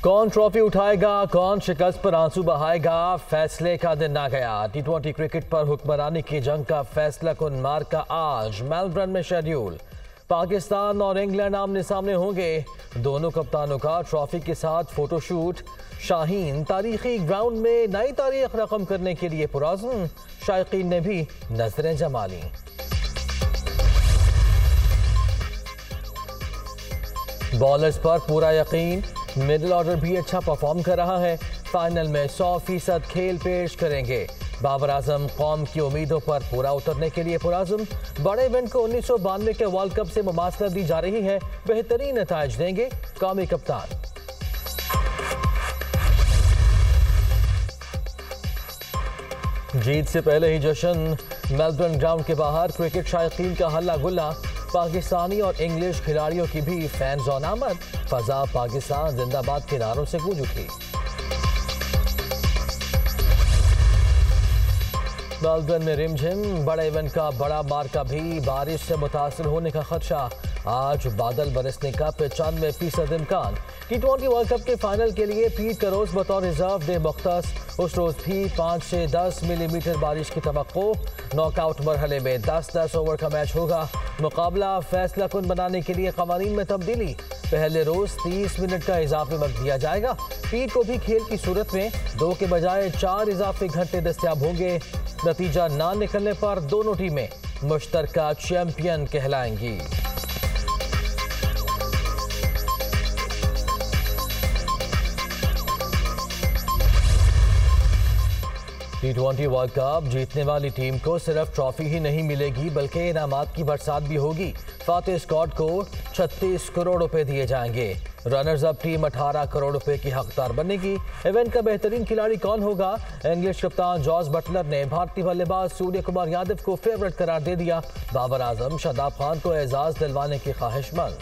कौन ट्रॉफी उठाएगा, कौन शिकस्त पर आंसू बहाएगा, फैसले का दिन आ गया। टी20 क्रिकेट पर हुक्मरानी की जंग का फैसला कुन मार्का आज मेलबर्न में शेड्यूल। पाकिस्तान और इंग्लैंड आमने सामने होंगे। दोनों कप्तानों का ट्रॉफी के साथ फोटोशूट। शाहीन तारीखी ग्राउंड में नई तारीख रकम करने के लिए पुराज़्म। शायकीन ने भी नजरें जमा ली। बॉलर्स पर पूरा यकीन, मिडिल ऑर्डर भी अच्छा परफॉर्म कर रहा है। फाइनल में 100% खेल पेश करेंगे। बाबर आजम कौम की उम्मीदों पर पूरा उतरने के लिए पुराज़्म। बड़े इवेंट को 1992 के वर्ल्ड कप से मुमासलत दी जा रही है। बेहतरीन नताइज देंगे कौमी कप्तान। जीत से पहले ही जश्न। मेलबर्न ग्राउंड के बाहर क्रिकेट शायकीन का हल्ला गुल्ला। पाकिस्तानी और इंग्लिश खिलाड़ियों की भी फैन जोन आमद। फजा पाकिस्तान जिंदाबाद के नारों से गूंज उठी। मेलबर्न में रिमझिम, बड़े इवेंट का बड़ा मार्का भी। बारिश से मुतासर होने का खदशा। आज बादल बरसने का 95% इम्कान। टी20 वर्ल्ड कप के फाइनल के लिए पीट करोज बतौर रिजर्व डे मुख्तस। उस रोज भी 5 से 10 मिलीमीटर बारिश की तवक्को। नॉकआउट मरहले में 10-10 ओवर का मैच होगा। मुकाबला फैसला कुन बनाने के लिए कवानीन में तब्दीली। पहले रोज 30 मिनट का इजाफी वक्त दिया जाएगा। पीट को भी खेल की सूरत में 2 के बजाय 4 इजाफी घंटे दस्तयाब होंगे। नतीजा ना निकलने पर दोनों टीमें मुश्तरका चैंपियन कहलाएंगी। टी20 वर्ल्ड कप जीतने वाली टीम को सिर्फ ट्रॉफी ही नहीं मिलेगी बल्कि इनामात की बरसात भी होगी। फातेह स्क्वाड को 36 करोड़ रुपए दिए जाएंगे। रनर्स अप टीम 18 करोड़ रुपए की हकदार बनेगी। इवेंट का बेहतरीन खिलाड़ी कौन होगा? इंग्लिश कप्तान जॉस बटलर ने भारतीय बल्लेबाज सूर्य कुमार यादव को फेवरेट करार दे दिया। बाबर आजम शादाब खान को एजाज दिलवाने की ख्वाहिशमंद।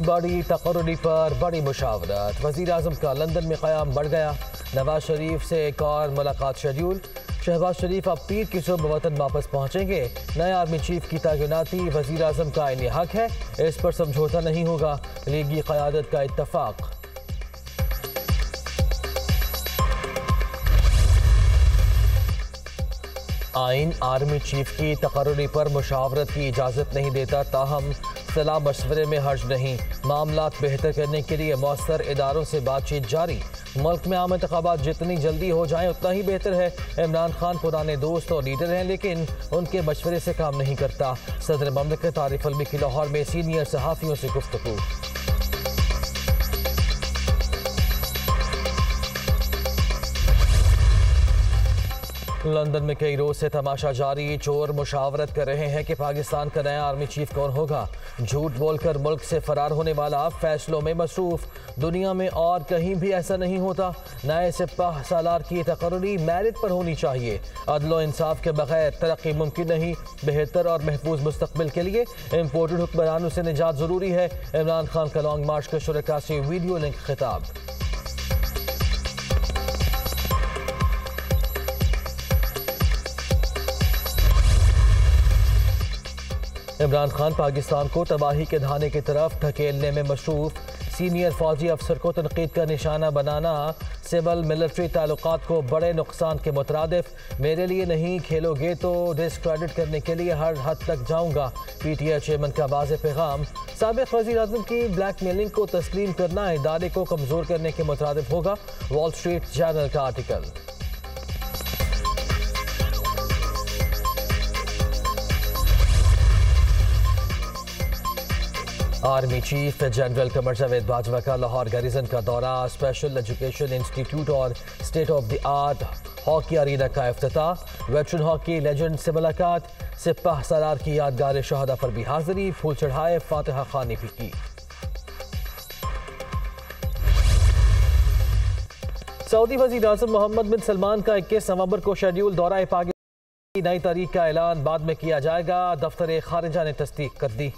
बड़ी तकर्री पर बड़ी मुशावरत। वज़ीर आज़म का लंदन में क़याम बढ़ गया। नवाज शरीफ से एक और मुलाकात शेड्यूल। शहबाज शरीफ अब पीर की सुबह वतन वापस पहुंचेंगे। नए आर्मी चीफ की तैनाती वज़ीर आज़म का आईनी हक है, इस पर समझौता नहीं होगा। लीगी क़यादत का इत्तफाक। आइन आर्मी चीफ की तकर्री पर मुशावरत की इजाज़त नहीं देता, ताहम सलाह मशवरे में हर्ज नहीं। मामलात बेहतर करने के लिए मौसर इदारों से बातचीत जारी। मुल्क में आम इंतखाबात जितनी जल्दी हो जाएं उतना ही बेहतर है। इमरान खान पुराने दोस्त और लीडर हैं लेकिन उनके मशवरे से काम नहीं करता। सदर ममलिकत आरिफ अलवी की लाहौर में सीनियर सहाफ़ियों से गुफ्तगू। लंदन में कई रोज से तमाशा जारी। चोर मुशावरत कर रहे हैं कि पाकिस्तान का नया आर्मी चीफ कौन होगा। झूठ बोलकर मुल्क से फरार होने वाला फैसलों में मसरूफ। दुनिया में और कहीं भी ऐसा नहीं होता। नए सिपाह सालार की तकर्री मेरिट पर होनी चाहिए। अदलो इंसाफ के बगैर तरक्की मुमकिन नहीं। बेहतर और महफूज मुस्तकबिल के लिए इम्पोर्टेड हुक्मरानों से निजात जरूरी है। इमरान खान का लॉन्ग मार्च के शुरका से वीडियो लिंक खिताब। इमरान खान पाकिस्तान को तबाही के धाने की तरफ धकेलने में मशरूफ। सीनियर फौजी अफसर को तनकीद का निशाना बनाना सिविल मिलिट्री ताल्लुकात को बड़े नुकसान के मुतरादिफ। मेरे लिए नहीं, खेलोगे तो डिस्क्रेडिट करने के लिए हर हद तक जाऊंगा। पीटीआई चेयरमैन का वाज़ेह पैगाम। साबिक़ वज़ीर आज़म की ब्लैकमेलिंग को तस्लीम करना इदारे को कमज़ोर करने के मुतरादिफ होगा। वॉल स्ट्रीट जर्नल का article. Army chief general Qamar Javed Bajwa का लाहौर गैरिजन का दौरा। स्पेशल एजुकेशन इंस्टीट्यूट और state of the art hockey arena का इफ्तिताह। वेटरन हॉकी लेजेंड से मुलाकात। सिपाह सालार की यादगार शहादा पर भी हाजिरी। फूल चढ़ाए, फातिहा खानी भी की। सऊदी वज़ीर आज़म मोहम्मद बिन सलमान का 21 नवंबर को शेड्यूल दौरा पाकिस्तान की नई तारीख का ऐलान बाद में किया जाएगा। दफ्तर खारिजा ने तस्दीक कर दी।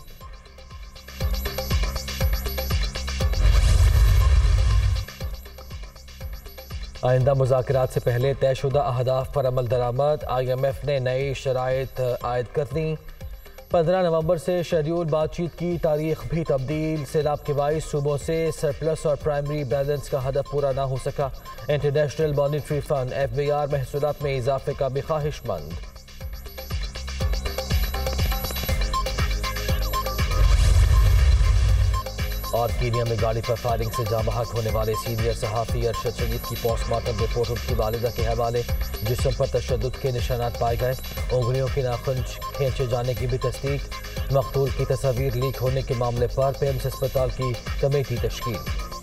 आइंदा मुज़ाकरात से पहले तयशुदा अहदाफ पर अमल दरामद। IMF ने नई शराइत आयद कर दी। 15 नवंबर से शेड्यूल बातचीत की तारीख भी तब्दील। सैलाब के बाइस सूबों से सरप्लस और प्राइमरी बैलेंस का हदफ पूरा ना हो सका। इंटरनेशनल मॉनिटरी फंड FBR महसूलात में इजाफे का भी ख्वाहिशमंद। और कीनिया में गाड़ी पर फायरिंग से जाँ बहक होने वाले सीनियर सहाफ़ी अरशद शरीफ की पोस्टमार्टम रिपोर्ट उनकी वालिदा के हवाले। जिस्म पर तशद्दुद के निशानात पाए गए। उंगलियों के नाखून खींचे जाने की भी तस्दीक। मकतूल की तस्वीर लीक होने के मामले पर पेम्स अस्पताल की कमेटी तश्कील।